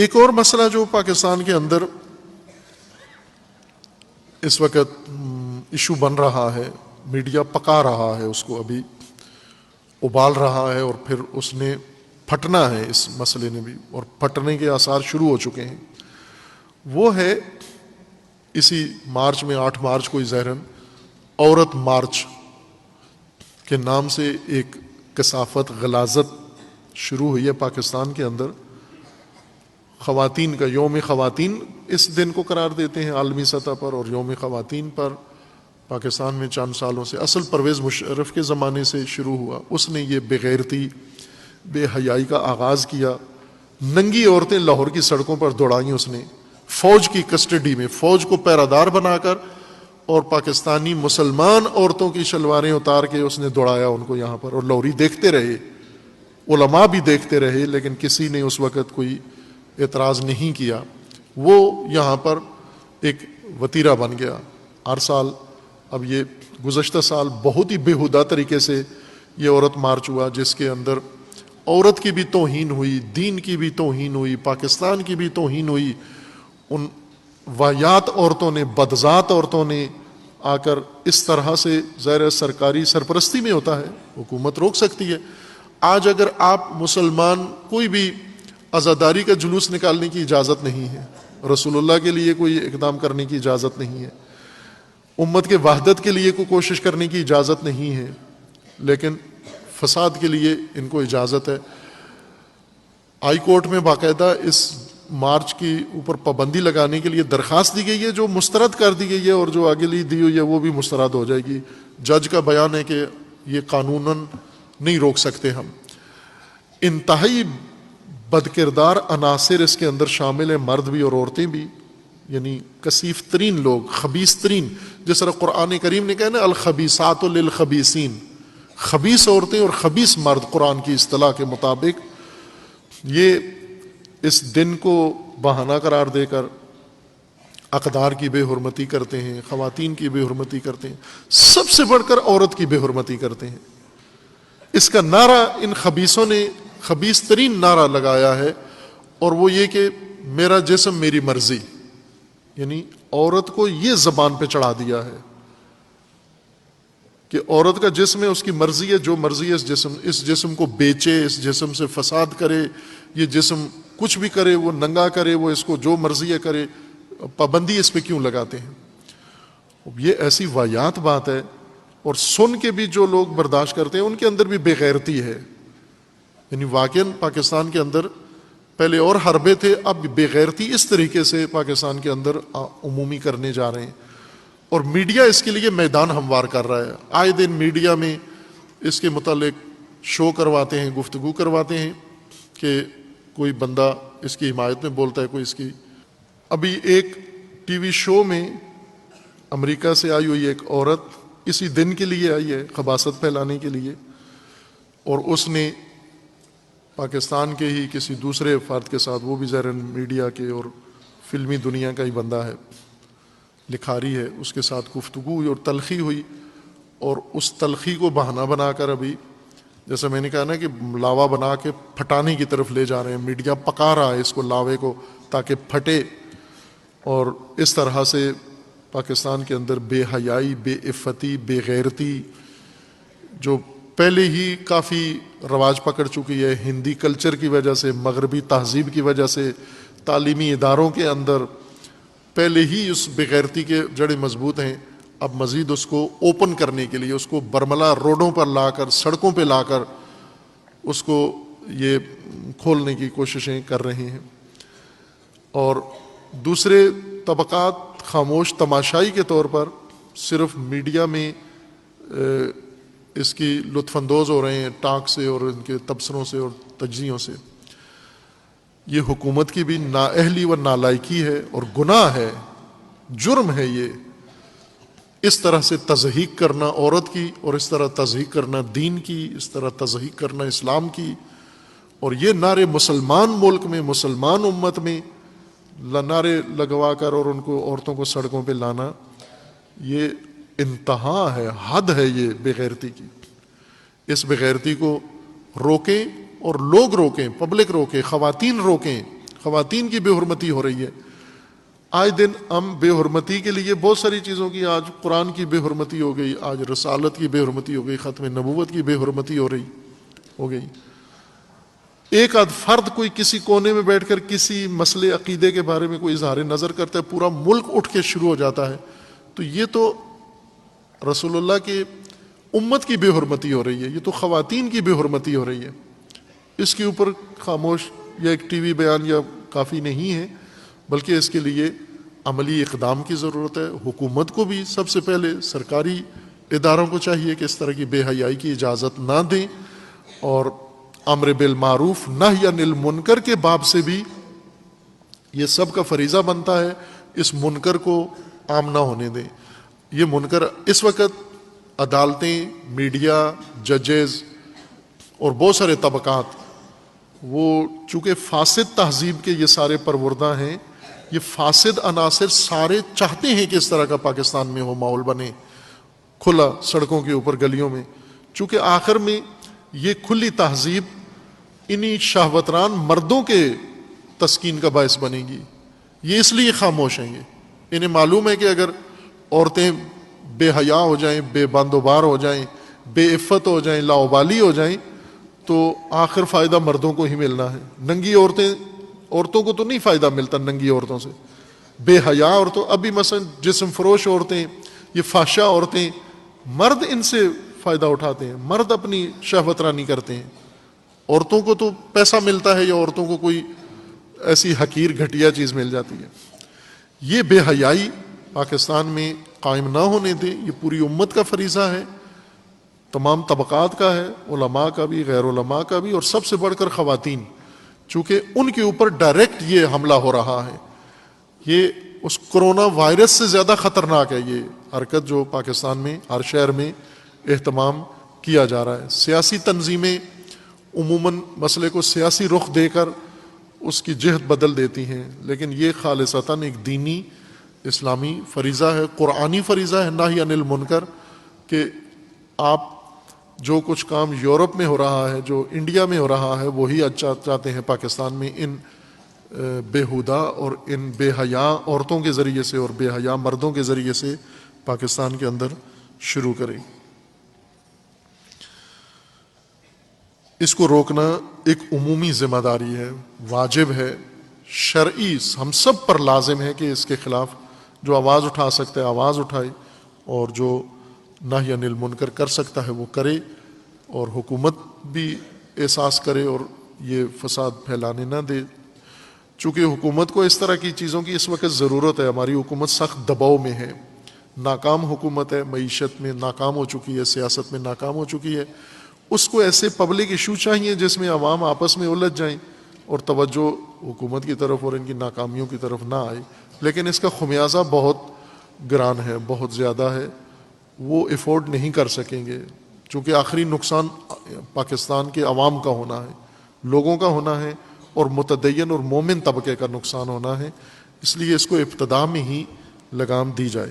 ایک اور مسئلہ جو پاکستان کے اندر اس وقت ایشو بن رہا ہے، میڈیا پکا رہا ہے، اس کو ابھی ابال رہا ہے اور پھر اس نے پھٹنا ہے، اس مسئلے نے بھی، اور پھٹنے کے آثار شروع ہو چکے ہیں، وہ ہے اسی مارچ میں 8 مارچ کو ظاہراً عورت مارچ کے نام سے ایک کثافت غلاظت شروع ہوئی ہے پاکستان کے اندر۔ خواتین کا یوم خواتین اس دن کو قرار دیتے ہیں عالمی سطح پر، اور یوم خواتین پر پاکستان میں چند سالوں سے، اصل پرویز مشرف کے زمانے سے شروع ہوا، اس نے یہ بے غیرتی بے حیائی کا آغاز کیا۔ ننگی عورتیں لاہور کی سڑکوں پر دوڑائیں اس نے، فوج کی کسٹڈی میں، فوج کو پیرادار بنا کر، اور پاکستانی مسلمان عورتوں کی شلواریں اتار کے اس نے دوڑایا ان کو یہاں پر، اور لاہوری دیکھتے رہے، علماء بھی دیکھتے رہے، لیکن کسی نے اس وقت کوئی اعتراض نہیں کیا۔ وہ یہاں پر ایک وتیرہ بن گیا۔ ہر سال، اب یہ گزشتہ سال بہت ہی بےہودہ طریقے سے یہ عورت مارچ ہوا، جس کے اندر عورت کی بھی توہین ہوئی، دین کی بھی توہین ہوئی، پاکستان کی بھی توہین ہوئی۔ ان واہیات عورتوں نے، بدذات عورتوں نے آ کر اس طرح سے، ظاہر سرکاری سرپرستی میں ہوتا ہے، حکومت روک سکتی ہے۔ آج اگر آپ مسلمان کوئی بھی عزاداری کا جلوس نکالنے کی اجازت نہیں ہے، رسول اللہ کے لیے کوئی اقدام کرنے کی اجازت نہیں ہے، امت کے وحدت کے لیے کوئی کوشش کرنے کی اجازت نہیں ہے، لیکن فساد کے لیے ان کو اجازت ہے۔ ہائی کورٹ میں باقاعدہ اس مارچ کی اوپر پابندی لگانے کے لیے درخواست دی گئی ہے، جو مسترد کر دی گئی ہے، اور جو آگے لی دی ہوئی ہے وہ بھی مسترد ہو جائے گی۔ جج کا بیان ہے کہ یہ قانوناً نہیں روک سکتے ہم۔ انتہائی بدکردار عناصر اس کے اندر شامل ہیں، مرد بھی اور عورتیں بھی، یعنی کثیف ترین لوگ، خبیث ترین، جس طرح قرآن کریم نے کہا نا الخبیثات للخبیثین، خبیث عورتیں اور خبیث مرد، قرآن کی اصطلاح کے مطابق یہ اس دن کو بہانہ قرار دے کر اقدار کی بے حرمتی کرتے ہیں، خواتین کی بے حرمتی کرتے ہیں، سب سے بڑھ کر عورت کی بے حرمتی کرتے ہیں۔ اس کا نعرہ ان خبیثوں نے خبیث ترین نعرہ لگایا ہے، اور وہ یہ کہ میرا جسم میری مرضی، یعنی عورت کو یہ زبان پہ چڑھا دیا ہے کہ عورت کا جسم ہے، اس کی مرضی ہے، جو مرضی ہے اس جسم کو بیچے، اس جسم سے فساد کرے، یہ جسم کچھ بھی کرے، وہ ننگا کرے، وہ اس کو جو مرضی ہے کرے، پابندی اس پہ کیوں لگاتے ہیں؟ یہ ایسی واہیات بات ہے، اور سن کے بھی جو لوگ برداشت کرتے ہیں ان کے اندر بھی بے غیرتی ہے۔ یعنی واقعاً پاکستان کے اندر پہلے اور حربے تھے، اب بے غیرتی اس طریقے سے پاکستان کے اندر عمومی کرنے جا رہے ہیں، اور میڈیا اس کے لیے میدان ہموار کر رہا ہے۔ آئے دن میڈیا میں اس کے متعلق شو کرواتے ہیں، گفتگو کرواتے ہیں کہ کوئی بندہ اس کی حمایت میں بولتا ہے، کوئی اس کی۔ ابھی ایک ٹی وی شو میں امریکہ سے آئی ہوئی ایک عورت اسی دن کے لیے آئی ہے، خباثت پھیلانے کے لیے، اور اس نے پاکستان کے ہی کسی دوسرے فرد کے ساتھ، وہ بھی ظاہراً میڈیا کے اور فلمی دنیا کا ہی بندہ ہے، لکھاری ہے، اس کے ساتھ گفتگو ہوئی اور تلخی ہوئی، اور اس تلخی کو بہانہ بنا کر ابھی، جیسے میں نے کہا نا کہ لاوا بنا کے پھٹانے کی طرف لے جا رہے ہیں، میڈیا پکا رہا ہے اس کو، لاوے کو، تاکہ پھٹے، اور اس طرح سے پاکستان کے اندر بے حیائی، بے عفتی، بے غیرتی، جو پہلے ہی کافی رواج پکڑ چکی ہے ہندی کلچر کی وجہ سے، مغربی تہذیب کی وجہ سے، تعلیمی اداروں کے اندر پہلے ہی اس بے غیرتی کے جڑیں مضبوط ہیں، اب مزید اس کو اوپن کرنے کے لیے، اس کو برملا روڈوں پر لا کر، سڑکوں پہ لا کر اس کو یہ کھولنے کی کوششیں کر رہے ہیں، اور دوسرے طبقات خاموش تماشائی کے طور پر صرف میڈیا میں اس کی لطف اندوز ہو رہے ہیں، ٹاک سے اور ان کے تبصروں سے اور تجزیوں سے۔ یہ حکومت کی بھی نااہلی و نالائکی ہے اور گناہ ہے، جرم ہے یہ، اس طرح سے تضحیق کرنا عورت کی، اور اس طرح تضحیق کرنا دین کی، اس طرح تضحیق کرنا اسلام کی، اور یہ نعرے مسلمان ملک میں، مسلمان امت میں نعرے لگوا کر اور ان کو، عورتوں کو سڑکوں پہ لانا، یہ انتہا ہے، حد ہے یہ بے غیرتی کی۔ اس بے غیرتی کو روکیں، اور لوگ روکیں، پبلک روکیں، خواتین روکیں، خواتین کی بے حرمتی ہو رہی ہے. آج دن ہم بے حرمتی کے لیے بہت ساری چیزوں کی، آج قرآن کی بے حرمتی ہو گئی، آج رسالت کی بے حرمتی ہو گئی، ختم نبوت کی بے حرمتی ہو گئی. ایک آدھ فرد کوئی کسی کونے میں بیٹھ کر کسی مسئلے عقیدے کے بارے میں کوئی اظہار نظر کرتا ہے، پورا ملک اٹھ کے شروع ہو جاتا ہے. تو یہ تو رسول اللہ کی امت کی بے حرمتی ہو رہی ہے، یہ تو خواتین کی بے حرمتی ہو رہی ہے. اس کے اوپر خاموش یا ایک ٹی وی بیان یا کافی نہیں ہے، بلکہ اس کے لیے عملی اقدام کی ضرورت ہے. حکومت کو بھی سب سے پہلے سرکاری اداروں کو چاہیے کہ اس طرح کی بے حیائی کی اجازت نہ دیں، اور امر بالمعروف نہی عن المنکر کے باب سے بھی یہ سب کا فریضہ بنتا ہے اس منکر کو عام نہ ہونے دیں. یہ منکر اس وقت عدالتیں، میڈیا، ججز اور بہت سارے طبقات، وہ چونکہ فاسد تہذیب کے یہ سارے پروردہ ہیں، یہ فاسد عناصر سارے چاہتے ہیں کہ اس طرح کا پاکستان میں ہو، ماحول بنے کھلا سڑکوں کے اوپر، گلیوں میں. چونکہ آخر میں یہ کھلی تہذیب انہی شہوتران مردوں کے تسکین کا باعث بنے گی. یہ اس لیے خاموش ہیں. انہیں معلوم ہے کہ اگر عورتیں بے حیا ہو جائیں، بے بند و بار ہو جائیں، بے عفت ہو جائیں، لاابالی ہو جائیں، تو آخر فائدہ مردوں کو ہی ملنا ہے. ننگی عورتوں کو تو نہیں فائدہ ملتا ننگی عورتوں سے، بے حیا عورتوں. ابھی مثلا جسم فروش عورتیں، یہ فحشہ عورتیں، مرد ان سے فائدہ اٹھاتے ہیں. مرد اپنی شہوت رانی کرتے ہیں. عورتوں کو تو پیسہ ملتا ہے یا عورتوں کو کوئی ایسی حقیر گھٹیا چیز مل جاتی ہے. یہ بے حیائی پاکستان میں قائم نہ ہونے دیں. یہ پوری امت کا فریضہ ہے، تمام طبقات کا ہے، علماء کا بھی، غیر علماء کا بھی، اور سب سے بڑھ کر خواتین، چونکہ ان کے اوپر ڈائریکٹ یہ حملہ ہو رہا ہے. یہ اس کرونا وائرس سے زیادہ خطرناک ہے یہ حرکت جو پاکستان میں ہر شہر میں اہتمام کیا جا رہا ہے. سیاسی تنظیمیں عموماً مسئلے کو سیاسی رخ دے کر اس کی جہت بدل دیتی ہیں، لیکن یہ خالصتاً ایک دینی اسلامی فریضہ ہے، قرآنی فریضہ ہے نہی عن المنکر، کہ آپ جو کچھ کام یورپ میں ہو رہا ہے، جو انڈیا میں ہو رہا ہے، وہی چاہتے ہیں پاکستان میں ان بےہودہ اور ان بے حیا عورتوں کے ذریعے سے اور بے حیا مردوں کے ذریعے سے پاکستان کے اندر شروع کریں. اس کو روکنا ایک عمومی ذمہ داری ہے، واجب ہے، شرعی ہم سب پر لازم ہے کہ اس کے خلاف جو آواز اٹھا سکتا ہے آواز اٹھائے، اور جو نہی عن المنکر کر سکتا ہے وہ کرے، اور حکومت بھی احساس کرے اور یہ فساد پھیلانے نہ دے. چونکہ حکومت کو اس طرح کی چیزوں کی اس وقت ضرورت ہے. ہماری حکومت سخت دباؤ میں ہے، ناکام حکومت ہے، معیشت میں ناکام ہو چکی ہے، سیاست میں ناکام ہو چکی ہے. اس کو ایسے پبلک ایشو چاہیے جس میں عوام آپس میں الجھ جائیں اور توجہ حکومت کی طرف اور ان کی ناکامیوں کی طرف نہ آئے. لیکن اس کا خمیازہ بہت گران ہے، بہت زیادہ ہے، وہ افورڈ نہیں کر سکیں گے. چونکہ آخری نقصان پاکستان کے عوام کا ہونا ہے، لوگوں کا ہونا ہے، اور متدین اور مومن طبقے کا نقصان ہونا ہے. اس لیے اس کو ابتدا میں ہی لگام دی جائے.